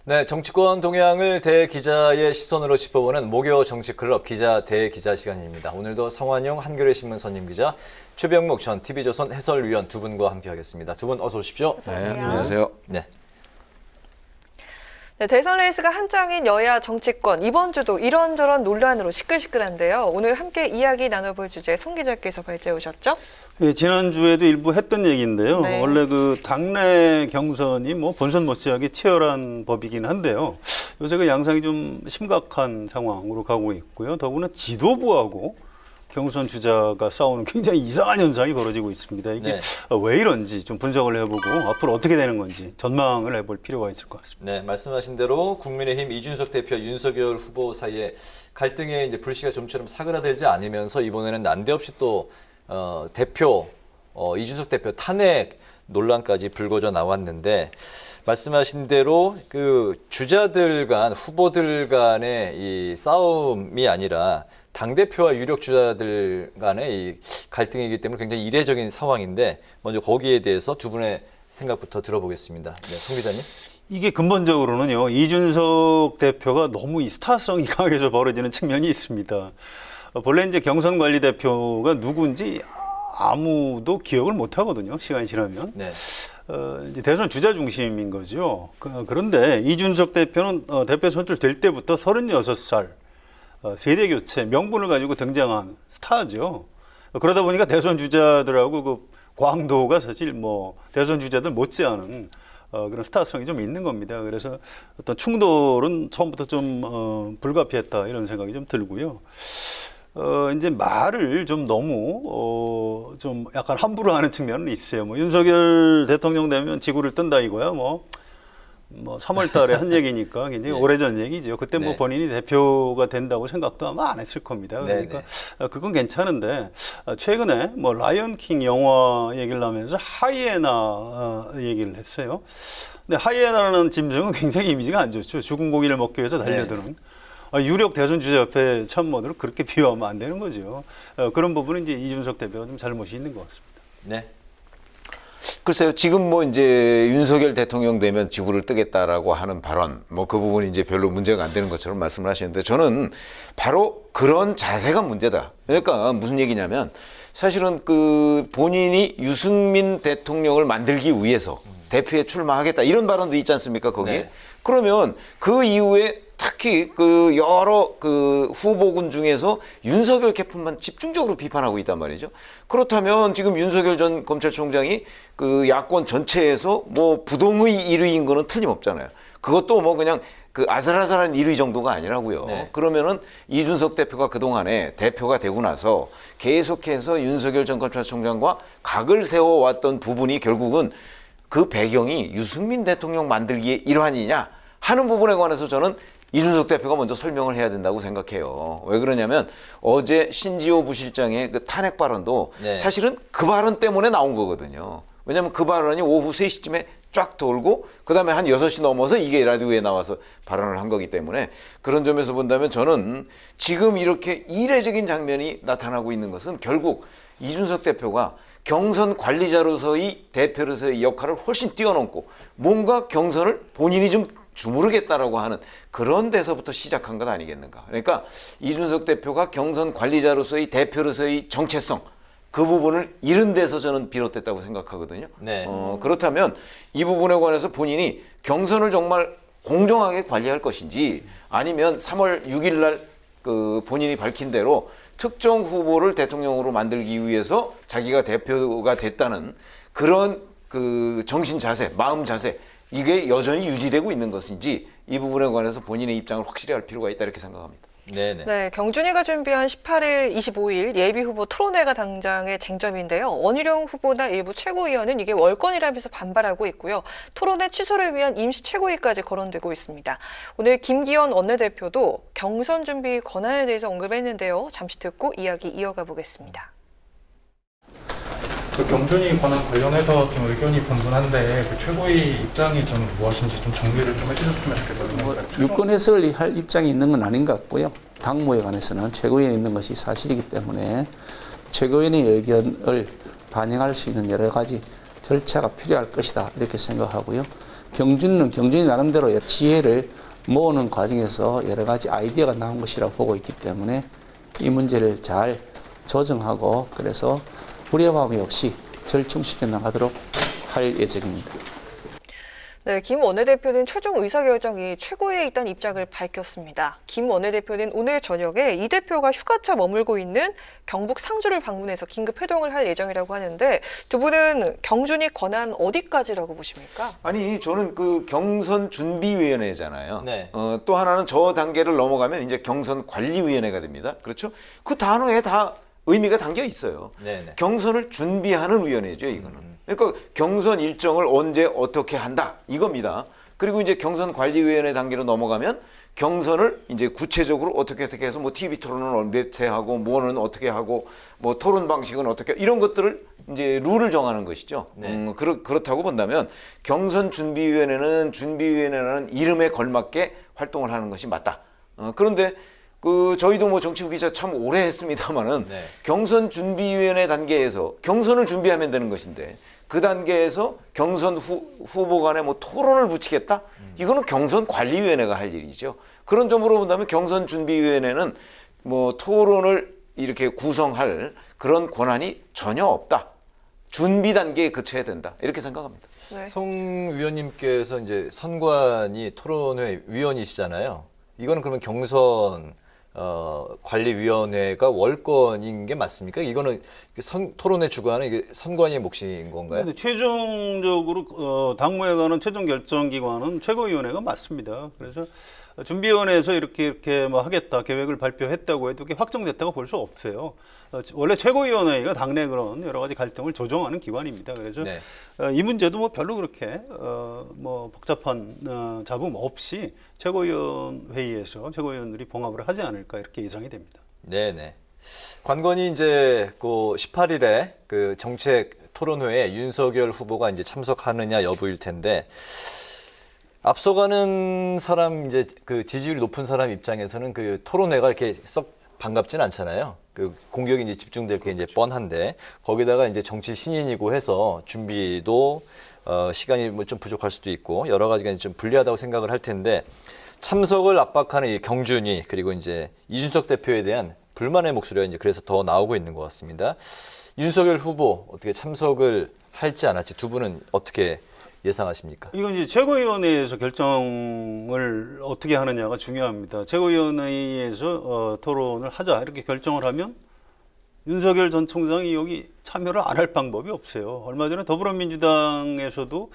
네, 정치권 동향을 대기자의 시선으로 짚어보는 목요 정치클럽 기자 대기자 시간입니다. 오늘도 성환용 한겨레 신문 선임기자, 최병묵 전 TV조선 해설위원 두 분과 함께하겠습니다. 두 분 어서 오십시오. 어서 오세요. 네, 안녕하세요. 네. 네, 대선 레이스가 한창인 여야 정치권, 이번 주도 이런저런 논란으로 시끌시끌한데요. 오늘 함께 이야기 나눠볼 주제 성 기자께서 발제해 오셨죠? 예, 지난주에도 일부 했던 얘기인데요. 네. 원래 그 당내 경선이 뭐 본선 못지않게 치열한 법이긴 한데요. 요새 그 양상이 좀 심각한 상황으로 가고 있고요. 더구나 지도부하고 경선 주자가 싸우는 굉장히 이상한 현상이 벌어지고 있습니다. 이게 네. 왜 이런지 좀 분석을 해보고 앞으로 어떻게 되는 건지 전망을 해볼 필요가 있을 것 같습니다. 네, 말씀하신 대로 국민의힘 이준석 대표, 윤석열 후보 사이에 갈등의 이제 불씨가 좀처럼 사그라들지 않으면서 이번에는 난데없이 또 대표 이준석 대표 탄핵 논란까지 불거져 나왔는데, 말씀하신 대로 그 주자들 간 후보들 간의 이 싸움이 아니라 당대표와 유력 주자들 간의 이 갈등이기 때문에 굉장히 이례적인 상황인데, 먼저 거기에 대해서 두 분의 생각부터 들어보겠습니다. 네, 송 기자님. 이게 근본적으로는요, 이준석 대표가 너무 이 스타성이 강해져 벌어지는 측면이 있습니다. 본래 이제 경선관리대표가 누군지 아무도 기억을 못 하거든요, 시간이 지나면. 네. 이제 대선 주자 중심인 거죠. 그런데 이준석 대표는 대표 선출될 때부터 36살 세대 교체 명분을 가지고 등장한 스타죠. 그러다 보니까 대선 주자들하고 그 광도가 사실 뭐 대선 주자들 못지않은 그런 스타성이 좀 있는 겁니다. 그래서 어떤 충돌은 처음부터 좀 불가피했다 이런 생각이 좀 들고요. 이제 말을 좀 너무 좀 약간 함부로 하는 측면은 있어요. 뭐 윤석열 대통령 되면 지구를 뜬다 이거야. 뭐 3월 달에 한 얘기니까 굉장히 네. 오래전 얘기죠. 그때 뭐 네. 본인이 대표가 된다고 생각도 아마 안 했을 겁니다. 그러니까 그건 괜찮은데, 최근에 뭐 라이언 킹 영화 얘기를 하면서 하이에나 얘기를 했어요. 근데 하이에나라는 짐승은 굉장히 이미지가 안 좋죠. 죽은 고기를 먹기 위해서 달려드는. 유력 대선 주자 옆에 참모들을 그렇게 비유하면 안 되는 거죠. 그런 부분은 이제 이준석 대표가 좀 잘못이 있는 것 같습니다. 네. 글쎄요, 지금 뭐 이제 윤석열 대통령 되면 지구를 뜨겠다라고 하는 발언, 뭐 그 부분이 이제 별로 문제가 안 되는 것처럼 말씀을 하시는데, 저는 바로 그런 자세가 문제다. 그러니까 무슨 얘기냐면, 사실은 그 본인이 유승민 대통령을 만들기 위해서 대표에 출마하겠다 이런 발언도 있지 않습니까, 거기에? 네. 그러면 그 이후에 특히 그 여러 그 후보군 중에서 윤석열 캠프만 집중적으로 비판하고 있단 말이죠. 그렇다면 지금 윤석열 전 검찰총장이 그 야권 전체에서 뭐 부동의 1위인 거는 틀림없잖아요. 그것도 뭐 그냥 그 아슬아슬한 1위 정도가 아니라고요. 네. 그러면은 이준석 대표가 그동안에 대표가 되고 나서 계속해서 윤석열 전 검찰총장과 각을 세워왔던 부분이 결국은 그 배경이 유승민 대통령 만들기의 일환이냐 하는 부분에 관해서 저는 이준석 대표가 먼저 설명을 해야 된다고 생각해요. 왜 그러냐면 어제 신지호 부실장의 그 탄핵 발언도 네. 사실은 그 발언 때문에 나온 거거든요. 왜냐하면 그 발언이 오후 3시쯤에 쫙 돌고 그다음에 한 6시 넘어서 이게 라디오에 나와서 발언을 한 거기 때문에, 그런 점에서 본다면 저는 지금 이렇게 이례적인 장면이 나타나고 있는 것은 결국 이준석 대표가 경선 관리자로서의 대표로서의 역할을 훨씬 뛰어넘고 뭔가 경선을 본인이 좀 주무르겠다라고 하는 그런 데서부터 시작한 것 아니겠는가. 그러니까 이준석 대표가 경선 관리자로서의 대표로서의 정체성, 그 부분을 잃은 데서 저는 비롯됐다고 생각하거든요. 네. 그렇다면 이 부분에 관해서 본인이 경선을 정말 공정하게 관리할 것인지, 아니면 3월 6일 날 그 본인이 밝힌 대로 특정 후보를 대통령으로 만들기 위해서 자기가 대표가 됐다는 그런 그 정신 자세, 마음 자세, 이게 여전히 유지되고 있는 것인지, 이 부분에 관해서 본인의 입장을 확실히 할 필요가 있다 이렇게 생각합니다. 네네. 네, 경준이가 준비한 18일, 25일 예비후보 토론회가 당장의 쟁점인데요. 원희룡 후보나 일부 최고위원은 이게 월권이라면서 반발하고 있고요. 토론회 취소를 위한 임시 최고위까지 거론되고 있습니다. 오늘 김기현 원내대표도 경선 준비 권한에 대해서 언급했는데요. 잠시 듣고 이야기 이어가 보겠습니다. 그 경준이 권한 관련해서 좀 의견이 분분한데, 그 최고위 입장이 좀 무엇인지 좀 정리를 좀 해주셨으면 좋겠거든요. 유권 해석을 할 입장이 있는 건 아닌 것 같고요. 당무에 관해서는 최고위원이 있는 것이 사실이기 때문에 최고위원의 의견을 반영할 수 있는 여러 가지 절차가 필요할 것이다 이렇게 생각하고요. 경준이 나름대로 여러 지혜를 모으는 과정에서 여러 가지 아이디어가 나온 것이라고 보고 있기 때문에 이 문제를 잘 조정하고 그래서 불협화음이 없이 절충시켜 나가도록 할 예정입니다. 네, 김 원내대표는 최종 의사결정이 최고위에 있다는 입장을 밝혔습니다. 김 원내대표는 오늘 저녁에 이 대표가 휴가차 머물고 있는 경북 상주를 방문해서 긴급 회동을 할 예정이라고 하는데 두 분은 경준이 권한 어디까지라고 보십니까? 아니 저는 그 경선 준비위원회잖아요. 네. 또 하나는 저 단계를 넘어가면 이제 경선 관리위원회가 됩니다. 그렇죠? 그 단어에 다 의미가 담겨 있어요. 네네. 경선을 준비하는 위원회죠, 이거는. 그러니까 경선 일정을 언제 어떻게 한다 이겁니다. 그리고 이제 경선 관리위원회 단계로 넘어가면 경선을 이제 구체적으로 어떻게 해서 뭐 TV 토론은 몇 회 하고 뭐는 어떻게 하고 뭐 토론 방식은 어떻게 이런 것들을 이제 룰을 정하는 것이죠. 네. 그렇다고 본다면 경선 준비위원회라는 이름에 걸맞게 활동을 하는 것이 맞다. 그런데 저희도 뭐 정치부 기자 참 오래 했습니다만은 네. 경선 준비위원회 단계에서 경선을 준비하면 되는 것인데 그 단계에서 경선 후보 간에 뭐 토론을 붙이겠다? 이거는 경선 관리위원회가 할 일이죠. 그런 점으로 본다면 경선 준비위원회는 뭐 토론을 이렇게 구성할 그런 권한이 전혀 없다. 준비 단계에 그쳐야 된다. 이렇게 생각합니다. 네. 송 위원님께서 이제 선관위 토론회 위원이시잖아요. 이거는 그러면 경선 관리위원회가 월권인 게 맞습니까? 이거는 토론회 주관은 이게 선관위의 몫인 건가요? 근데 최종적으로 당무에 관한 최종 결정 기관은 최고위원회가 맞습니다. 그래서 준비위원회에서 이렇게 뭐 하겠다 계획을 발표했다고 해도 그게 확정됐다고 볼 수 없어요. 원래 최고위원회가 당내 그런 여러 가지 갈등을 조정하는 기관입니다. 그래서 네. 이 문제도 뭐 별로 그렇게 뭐 복잡한 잡음 없이 최고위원 회의에서 최고위원들이 봉합을 하지 않을까 이렇게 예상이 됩니다. 네네. 관건이 이제 그 18일에 그 정책 토론회에 윤석열 후보가 이제 참석하느냐 여부일 텐데 앞서가는 사람 이제 그 지지율이 높은 사람 입장에서는 그 토론회가 이렇게 썩 반갑진 않잖아요. 그 공격이 이제 집중될 게 이제 뻔한데 거기다가 이제 정치 신인이고 해서 준비도 시간이 뭐 좀 부족할 수도 있고 여러 가지가 좀 불리하다고 생각을 할 텐데 참석을 압박하는 이 경준이 그리고 이제 이준석 대표에 대한 불만의 목소리가 이제 그래서 더 나오고 있는 것 같습니다. 윤석열 후보 어떻게 참석을 할지 안 할지 두 분은 어떻게 예상하십니까? 이건 이제 최고위원회에서 결정을 어떻게 하느냐가 중요합니다. 최고위원회에서 토론을 하자 이렇게 결정을 하면 윤석열 전 총장이 여기 참여를 안 할 방법이 없어요. 얼마 전에 더불어민주당에서도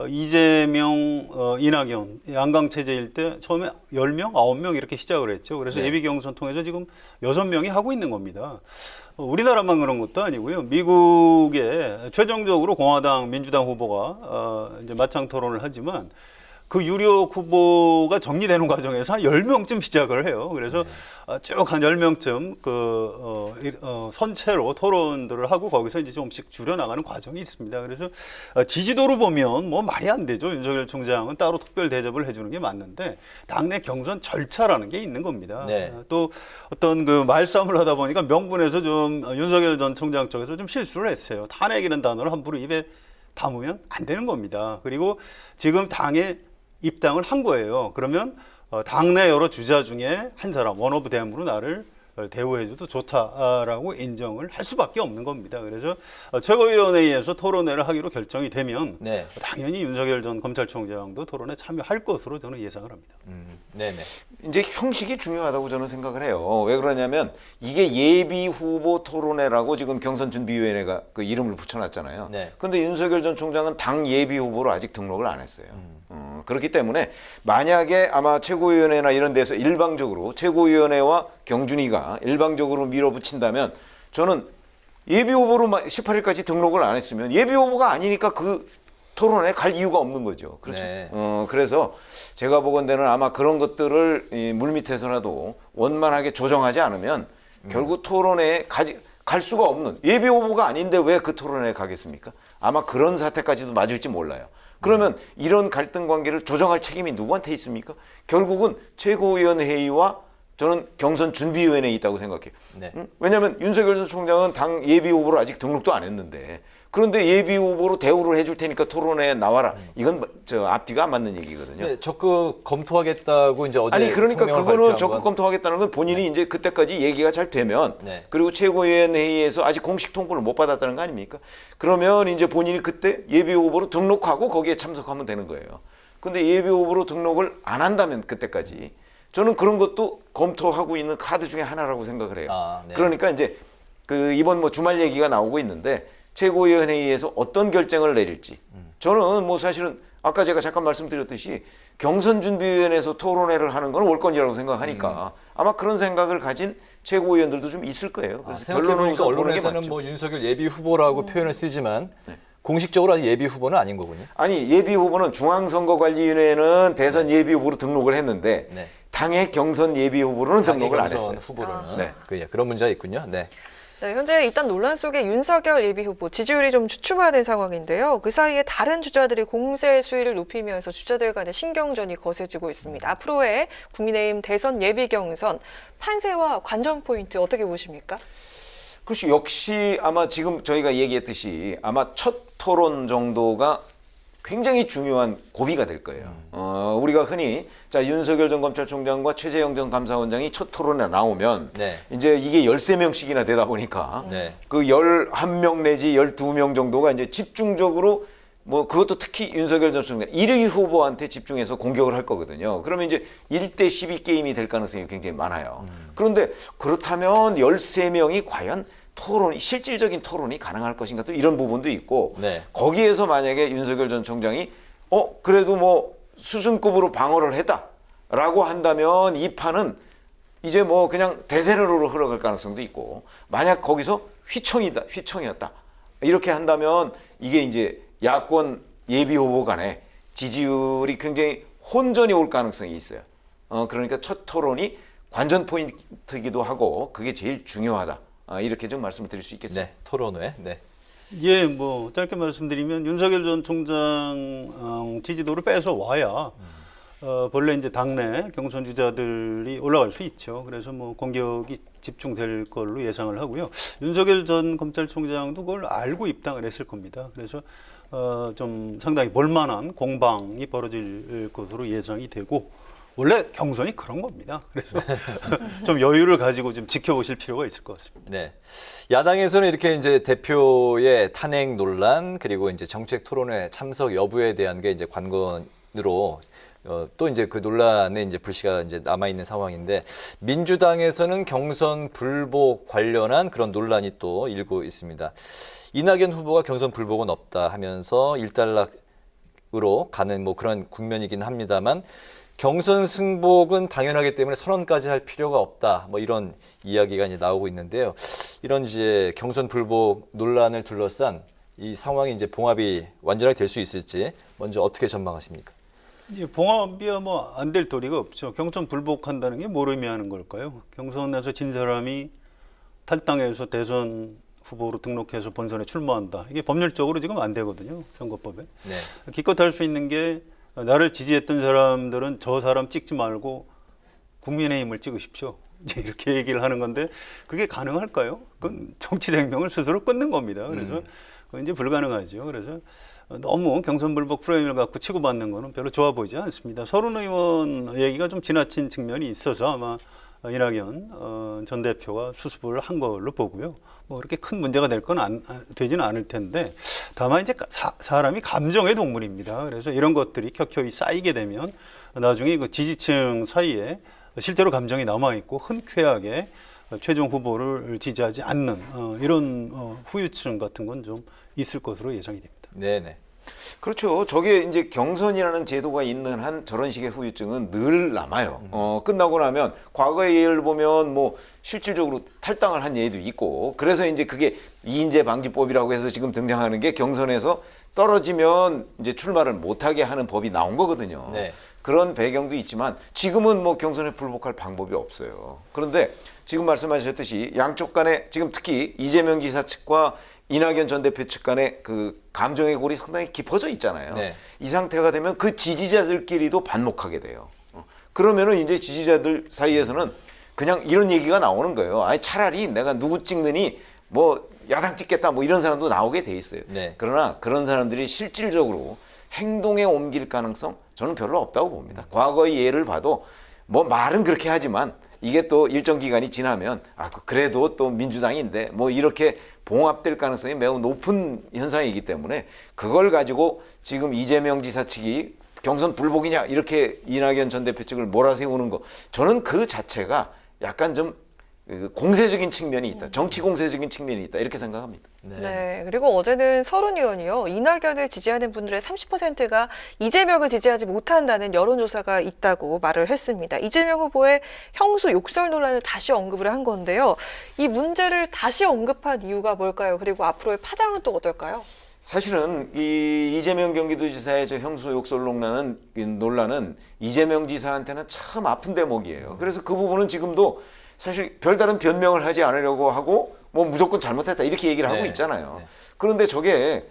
이재명, 이낙연 양강 체제일 때 처음에 10명, 9명 이렇게 시작을 했죠. 그래서 네. 예비 경선 통해서 지금 6명이 하고 있는 겁니다. 우리나라만 그런 것도 아니고요. 미국에 최종적으로 공화당, 민주당 후보가 이제 맞짱 토론을 하지만 그 유력 후보가 정리되는 과정에서 한 10명쯤 시작을 해요. 그래서 쭉 한 10명쯤 선체로 토론들을 하고 거기서 이제 조금씩 줄여나가는 과정이 있습니다. 그래서 지지도로 보면 뭐 말이 안 되죠. 윤석열 총장은 따로 특별 대접을 해주는 게 맞는데 당내 경선 절차라는 게 있는 겁니다. 네. 또 어떤 그 말싸움을 하다 보니까 명분에서 좀 윤석열 전 총장 쪽에서 좀 실수를 했어요. 탄핵이라는 단어를 함부로 입에 담으면 안 되는 겁니다. 그리고 지금 당에 입당을 한 거예요. 그러면 당내 여러 주자 중에 한 사람, 원 오브 댐으로 나를 대우해줘도 좋다라고 인정을 할 수밖에 없는 겁니다. 그래서 최고위원회에서 토론회를 하기로 결정이 되면 네. 당연히 윤석열 전 검찰총장도 토론에 참여할 것으로 저는 예상을 합니다. 네네. 이제 형식이 중요하다고 저는 생각을 해요. 왜 그러냐면 이게 예비 후보 토론회라고 지금 경선준비위원회가 그 이름을 붙여놨잖아요. 네. 근데 윤석열 전 총장은 당 예비 후보로 아직 등록을 안 했어요. 그렇기 때문에 만약에 아마 최고위원회나 이런 데서 일방적으로 최고위원회와 경준이가 일방적으로 밀어붙인다면 저는 예비 후보로 18일까지 등록을 안 했으면 예비 후보가 아니니까 그 토론에 갈 이유가 없는 거죠. 그렇죠. 네. 그래서 제가 보건대는 아마 그런 것들을 이 물밑에서라도 원만하게 조정하지 않으면 결국 토론회에 갈 수가 없는 예비 후보가 아닌데 왜 그 토론회에 가겠습니까? 아마 그런 사태까지도 맞을지 몰라요. 그러면 이런 갈등 관계를 조정할 책임이 누구한테 있습니까? 결국은 최고위원회의와 저는 경선 준비위원회에 있다고 생각해요. 네. 왜냐하면 윤석열 전 총장은 당 예비 후보로 아직 등록도 안 했는데 그런데 예비 후보로 대우를 해줄 테니까 토론회에 나와라. 이건 저 앞뒤가 안 맞는 얘기거든요. 네, 적극 검토하겠다고 이제 어제 아니 그러니까 성명을 그거는 발표한 적극 건- 검토하겠다는 건 본인이 이제 그때까지 얘기가 잘 되면 네. 그리고 최고위원회의에서 아직 공식 통보를 못 받았다는 거 아닙니까? 그러면 이제 본인이 그때 예비 후보로 등록하고 거기에 참석하면 되는 거예요. 근데 예비 후보로 등록을 안 한다면 그때까지 저는 그런 것도 검토하고 있는 카드 중에 하나라고 생각을 해요. 아, 네. 그러니까 이제 그 이번 뭐 주말 얘기가 나오고 있는데 최고위원회의에서 어떤 결정을 내릴지 저는 뭐 사실은 아까 제가 잠깐 말씀드렸듯이 경선준비위원회에서 토론회를 하는 건 월권이라고 생각하니까 아마 그런 생각을 가진 최고위원들도 좀 있을 거예요. 그래서 생각해보니까 우선 보는 게 언론에서는 맞죠. 뭐 윤석열 예비 후보라고 표현을 쓰지만 공식적으로 아직 예비 후보는 아닌 거군요. 아니 예비 후보는 중앙선거관리위원회는 대선 예비 후보로 등록을 했는데 네. 당의 경선 예비 후보로는 등록을 안 당의 했어요. 경선 후보로는 네. 그런 문제가 있군요. 네. 네, 현재 일단 논란 속에 윤석열 예비 후보 지지율이 좀 주춤하는 상황인데요. 그 사이에 다른 주자들이 공세 수위를 높이면서 주자들 간의 신경전이 거세지고 있습니다. 앞으로의 국민의힘 대선 예비 경선 판세와 관전 포인트 어떻게 보십니까? 그렇죠. 역시 아마 지금 저희가 얘기했듯이 아마 첫 토론 정도가 굉장히 중요한 고비가 될 거예요. 우리가 흔히 자 윤석열 전 검찰총장과 최재형 전 감사원장이 첫 토론에 나오면 네. 이제 이게 13명씩이나 되다 보니까 네. 그 11명 내지 12명 정도가 이제 집중적으로 뭐 그것도 특히 윤석열 전 총장 1위 후보한테 집중해서 공격을 할 거거든요. 그러면 이제 1대 12 게임이 될 가능성이 굉장히 많아요. 그런데 그렇다면 13명이 과연 토론이 실질적인 토론이 가능할 것인가 또 이런 부분도 있고 네. 거기에서 만약에 윤석열 전 총장이 그래도 뭐 수준급으로 방어를 했다라고 한다면 이 판은 이제 뭐 그냥 대세로 흘러갈 가능성도 있고 만약 거기서 휘청이었다 이렇게 한다면 이게 이제 야권 예비 후보 간에 지지율이 굉장히 혼전이 올 가능성이 있어요. 그러니까 첫 토론이 관전 포인트이기도 하고 그게 제일 중요하다. 이렇게 좀 말씀을 드릴 수 있겠습니다. 네. 토론회. 네. 예, 뭐 짧게 말씀드리면 윤석열 전 총장 지지도를 빼서 와야 본래 이제 당내 경선 주자들이 올라갈 수 있죠. 그래서 뭐 공격이 집중될 걸로 예상을 하고요. 윤석열 전 검찰총장도 그걸 알고 입당을 했을 겁니다. 그래서 좀 상당히 볼만한 공방이 벌어질 것으로 예상이 되고 원래 경선이 그런 겁니다. 그래서 좀 여유를 가지고 좀 지켜보실 필요가 있을 것 같습니다. 네. 야당에서는 이렇게 이제 대표의 탄핵 논란 그리고 이제 정책 토론회 참석 여부에 대한 게 이제 관건으로 또 이제 그 논란에 이제 불씨가 이제 남아 있는 상황인데 민주당에서는 경선 불복 관련한 그런 논란이 또 일고 있습니다. 이낙연 후보가 경선 불복은 없다 하면서 일단락으로 가는 뭐 그런 국면이긴 합니다만 경선 승복은 당연하기 때문에 선언까지 할 필요가 없다. 뭐 이런 이야기가 이제 나오고 있는데요. 이런 이제 경선 불복 논란을 둘러싼 이 상황이 이제 봉합이 완전하게 될 수 있을지 먼저 어떻게 전망하십니까? 예, 봉합이야 뭐 안 될 도리가 없죠. 경선 불복한다는 게 뭘 의미하는 걸까요? 경선에서 진 사람이 탈당해서 대선 후보로 등록해서 본선에 출마한다. 이게 법률적으로 지금 안 되거든요. 선거법에. 네. 기껏 할 수 있는 게 나를 지지했던 사람들은 저 사람 찍지 말고 국민의힘을 찍으십시오. 이제 이렇게 얘기를 하는 건데 그게 가능할까요? 그건 정치 생명을 스스로 끊는 겁니다. 그래서 그건 이제 불가능하죠. 그래서 너무 경선 불복 프레임을 갖고 치고받는 거는 별로 좋아 보이지 않습니다. 서른 의원 얘기가 좀 지나친 측면이 있어서 아마 이낙연 전 대표가 수습을 한 걸로 보고요. 뭐 그렇게 큰 문제가 될 건 되지는 않을 텐데 다만 이제 사람이 감정의 동물입니다. 그래서 이런 것들이 켜켜이 쌓이게 되면 나중에 그 지지층 사이에 실제로 감정이 남아 있고 흔쾌하게 최종 후보를 지지하지 않는 이런 후유증 같은 건 좀 있을 것으로 예상이 됩니다. 네네. 그렇죠. 저게 이제 경선이라는 제도가 있는 한 저런 식의 후유증은 늘 남아요. 끝나고 나면 과거의 예를 보면 뭐 실질적으로 탈당을 한 예도 있고 그래서 이제 그게 이인제 방지법이라고 해서 지금 등장하는 게 경선에서 떨어지면 이제 출마를 못하게 하는 법이 나온 거거든요. 네. 그런 배경도 있지만 지금은 뭐 경선에 불복할 방법이 없어요. 그런데 지금 말씀하셨듯이 양쪽 간에 지금 특히 이재명 지사 측과 이낙연 전 대표 측 간에 그 감정의 골이 상당히 깊어져 있잖아요. 네. 이 상태가 되면 그 지지자들끼리도 반목하게 돼요. 그러면은 이제 지지자들 사이에서는 그냥 이런 얘기가 나오는 거예요. 아니 차라리 내가 누구 찍느니 뭐 야당 찍겠다 뭐 이런 사람도 나오게 돼 있어요. 네. 그러나 그런 사람들이 실질적으로 행동에 옮길 가능성 저는 별로 없다고 봅니다. 과거의 예를 봐도 뭐 말은 그렇게 하지만 이게 또 일정 기간이 지나면 그래도 또 민주당인데 뭐 이렇게 봉합될 가능성이 매우 높은 현상이기 때문에 그걸 가지고 지금 이재명 지사 측이 경선 불복이냐 이렇게 이낙연 전 대표 측을 몰아세우는 거 저는 그 자체가 약간 좀 공세적인 측면이 있다. 정치 공세적인 측면이 있다. 이렇게 생각합니다. 네. 그리고 어제는 서른 의원이요. 이낙연을 지지하는 분들의 30%가 이재명을 지지하지 못한다는 여론조사가 있다고 말을 했습니다. 이재명 후보의 형수 욕설 논란을 다시 언급을 한 건데요. 이 문제를 다시 언급한 이유가 뭘까요? 그리고 앞으로의 파장은 또 어떨까요? 사실은 이 이재명 경기도지사의 저 형수 욕설 논란은 이재명 지사한테는 참 아픈 대목이에요. 그래서 그 부분은 지금도 사실 별다른 변명을 하지 않으려고 하고 뭐 무조건 잘못했다 이렇게 얘기를 하고 네. 있잖아요. 네. 그런데 저게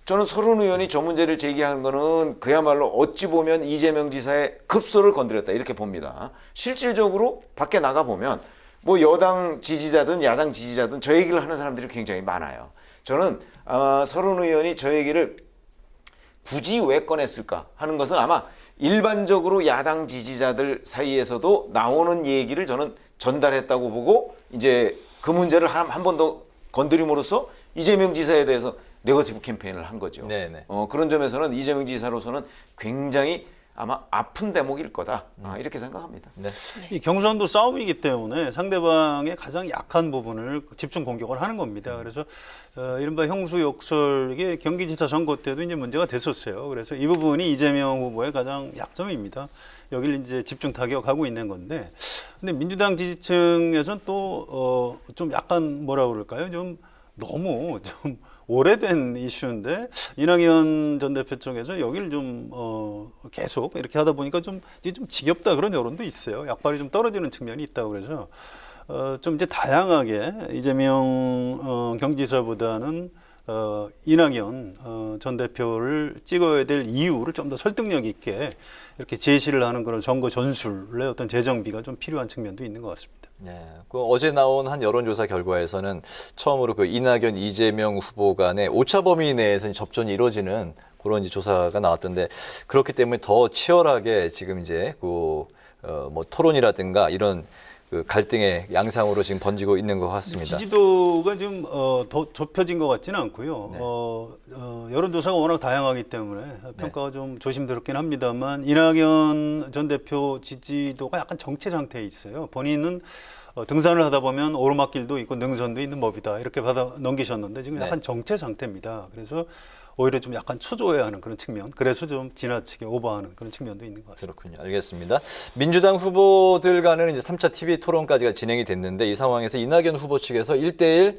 저는 서른 의원이 저 문제를 제기한 거는 그야말로 어찌 보면 이재명 지사의 급소를 건드렸다 이렇게 봅니다. 실질적으로 밖에 나가 보면 뭐 여당 지지자든 야당 지지자든 저 얘기를 하는 사람들이 굉장히 많아요. 저는 서른 의원이 저 얘기를 굳이 왜 꺼냈을까 하는 것은 아마 일반적으로 야당 지지자들 사이에서도 나오는 얘기를 저는 전달했다고 보고 이제 그 문제를 한 번 더 건드림으로써 이재명 지사에 대해서 네거티브 캠페인을 한 거죠. 네네. 그런 점에서는 이재명 지사로서는 굉장히 아마 아픈 대목일 거다 이렇게 생각합니다. 네. 이 경선도 싸움이기 때문에 상대방의 가장 약한 부분을 집중 공격을 하는 겁니다. 그래서 이른바 형수 욕설 이게 경기지사 선거 때도 이제 문제가 됐었어요. 그래서 이 부분이 이재명 후보의 가장 약점입니다. 여기를 이제 집중 타격하고 있는 건데, 근데 민주당 지지층에서는 또 좀 약간 뭐라 그럴까요? 좀 너무 좀 오래된 이슈인데 이낙연 전 대표 쪽에서 여기를 좀 계속 이렇게 하다 보니까 좀 지겹다 그런 여론도 있어요. 약발이 좀 떨어지는 측면이 있다고 그래서 좀 이제 다양하게 이재명 경기지사보다는 이낙연 전 대표를 찍어야 될 이유를 좀 더 설득력 있게 이렇게 제시를 하는 그런 선거 전술의 어떤 재정비가 좀 필요한 측면도 있는 것 같습니다. 네, 그 어제 나온 한 여론조사 결과에서는 처음으로 그 이낙연, 이재명 후보 간의 오차 범위 내에서 접전이 이루어지는 그런 이제 조사가 나왔던데 그렇기 때문에 더 치열하게 지금 이제 뭐 토론이라든가 이런 그 갈등의 양상으로 지금 번지고 있는 것 같습니다. 지지도가 좀 더 좁혀진 것 같지는 않고요. 여론조사가 워낙 다양하기 때문에 평가가 좀 조심스럽긴 합니다만 이낙연 전 대표 지지도가 약간 정체 상태에 있어요. 본인은 등산을 하다 보면 오르막길도 있고 능선도 있는 법이다 이렇게 받아 넘기셨는데 지금 약간 정체 상태입니다. 그래서 오히려 좀 약간 초조해하는 그런 측면, 그래서 좀 지나치게 오버하는 그런 측면도 있는 것 같습니다. 그렇군요. 알겠습니다. 민주당 후보들 간에는 이제 3차 TV 토론까지가 진행이 됐는데 이 상황에서 이낙연 후보 측에서 1대1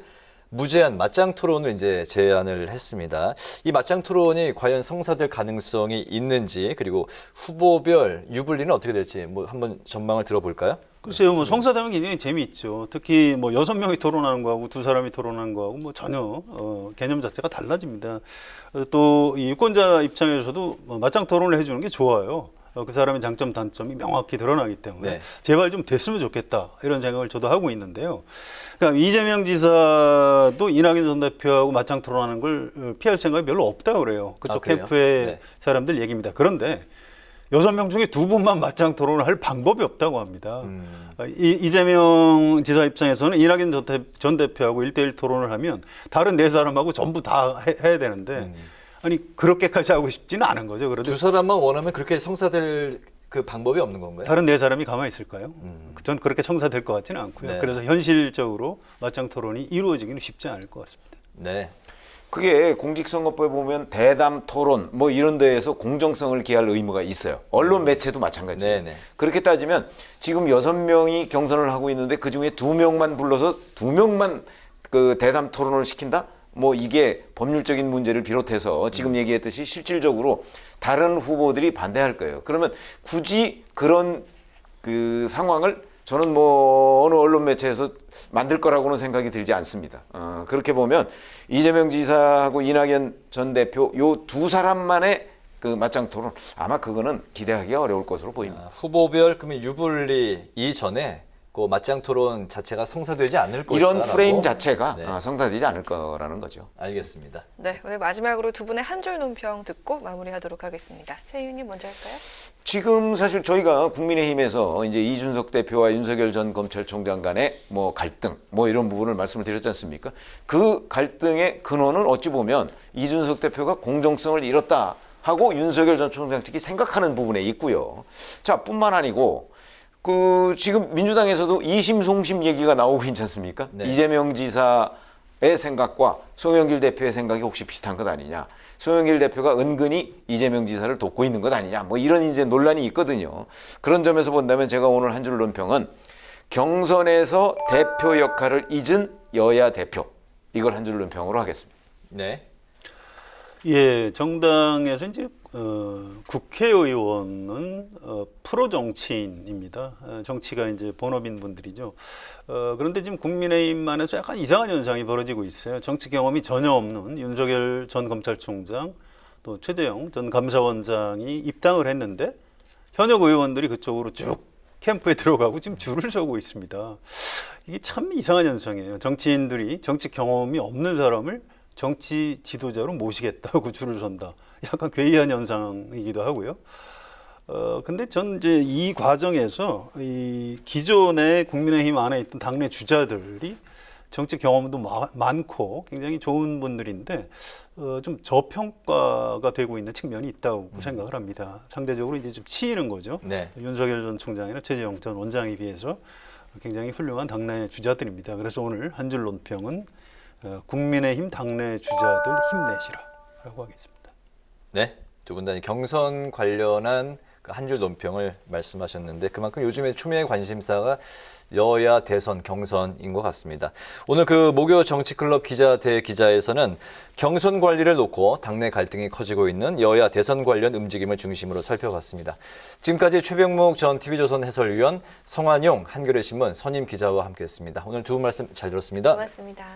무제한 맞짱 토론을 이제 제안을 했습니다. 이 맞짱 토론이 과연 성사될 가능성이 있는지 그리고 후보별 유불리는 어떻게 될지 뭐 한번 전망을 들어볼까요? 글쎄요, 뭐 성사되면 굉장히 재미있죠. 특히 뭐 6명이 토론하는 거하고 2사람이 토론하는 거하고 뭐 전혀 개념 자체가 달라집니다. 또 이 유권자 입장에서도 맞짱 토론을 해주는 게 좋아요. 그 사람의 장점 단점이 명확히 드러나기 때문에 네. 제발 좀 됐으면 좋겠다 이런 생각을 저도 하고 있는데요. 그러니까 이재명 지사도 이낙연 전 대표하고 맞짱 토론하는 걸 피할 생각이 별로 없다고 그래요. 그쪽 그래요? 캠프의 네. 사람들 얘기입니다. 그런데 6명 중에 2분만 맞짱 토론을 할 방법이 없다고 합니다. 이재명 지사 입장에서는 이낙연 전 대표하고 1대1 토론을 하면 다른 4사람하고 전부 다 해야 되는데 아니 그렇게까지 하고 싶지는 않은 거죠. 그런데 두 사람만 원하면 그렇게 성사될 그 방법이 없는 건가요? 다른 4사람이 가만히 있을까요? 전 그렇게 성사될 것 같지는 않고요. 네. 그래서 현실적으로 맞짱 토론이 이루어지기는 쉽지 않을 것 같습니다. 네. 그게 공직선거법에 보면 대담 토론 뭐 이런 데에서 공정성을 기할 의무가 있어요. 언론 매체도 마찬가지예요. 네네. 그렇게 따지면 지금 6명이 경선을 하고 있는데 그중에 2명만 불러서 2명만 그 대담 토론을 시킨다? 뭐 이게 법률적인 문제를 비롯해서 지금 얘기했듯이 실질적으로 다른 후보들이 반대할 거예요. 그러면 굳이 그런 그 상황을 저는 뭐 어느 언론 매체에서 만들 거라고는 생각이 들지 않습니다. 그렇게 보면 이재명 지사하고 이낙연 전 대표 요 2사람만의 그 맞짱 토론 아마 그거는 기대하기가 어려울 것으로 보입니다. 후보별 그러면 유불리 이전에 그 맞짱 토론 자체가 성사되지 않을 것이다. 이런 프레임 자체가 네. 성사되지 않을 거라는 거죠. 알겠습니다. 네, 오늘 마지막으로 두 분의 한 줄 논평 듣고 마무리하도록 하겠습니다. 최 의원님 먼저 할까요? 지금 사실 저희가 국민의힘에서 이제 이준석 대표와 윤석열 전 검찰총장 간의 뭐 갈등 뭐 이런 부분을 말씀을 드렸지 않습니까? 그 갈등의 근원은 어찌 보면 이준석 대표가 공정성을 잃었다 하고 윤석열 전 총장 측이 생각하는 부분에 있고요. 자, 뿐만 아니고 그 지금 민주당에서도 이심송심 얘기가 나오고 있지 않습니까? 네. 이재명 지사의 생각과 송영길 대표의 생각이 혹시 비슷한 것 아니냐? 송영길 대표가 은근히 이재명 지사를 돕고 있는 것 아니냐? 뭐 이런 이제 논란이 있거든요. 그런 점에서 본다면 제가 오늘 한 줄 논평은 경선에서 대표 역할을 잊은 여야 대표, 이걸 한 줄 논평으로 하겠습니다. 네. 예, 정당에서 이제 국회의원은 프로 정치인입니다. 정치가 이제 본업인 분들이죠. 그런데 지금 국민의힘 안에서 약간 이상한 현상이 벌어지고 있어요. 정치 경험이 전혀 없는 윤석열 전 검찰총장, 또 최재형 전 감사원장이 입당을 했는데 현역 의원들이 그쪽으로 쭉 캠프에 들어가고 지금 줄을 서고 있습니다. 이게 참 이상한 현상이에요. 정치인들이 정치 경험이 없는 사람을 정치 지도자로 모시겠다고 줄을 선다. 약간 괴이한 현상이기도 하고요. 근데 전 이제 이 과정에서 이 기존의 국민의힘 안에 있던 당내 주자들이 정치 경험도 많고 굉장히 좋은 분들인데 좀 저평가가 되고 있는 측면이 있다고 생각을 합니다. 상대적으로 이제 좀 치이는 거죠. 네. 윤석열 전 총장이나 최재형 전 원장에 비해서 굉장히 훌륭한 당내 주자들입니다. 그래서 오늘 한 줄 논평은 국민의힘 당내 주자들 힘내시라라고 하겠습니다. 네. 두 분 다 경선 관련한 한 줄 논평을 말씀하셨는데 그만큼 요즘에 초미의 관심사가 여야 대선 경선인 것 같습니다. 오늘 그 목요 정치클럽 기자 대기자에서는 경선 관리를 놓고 당내 갈등이 커지고 있는 여야 대선 관련 움직임을 중심으로 살펴봤습니다. 지금까지 최병묵 전 TV조선 해설위원, 성환용 한겨레신문 선임 기자와 함께했습니다. 오늘 두 분 말씀 잘 들었습니다. 고맙습니다.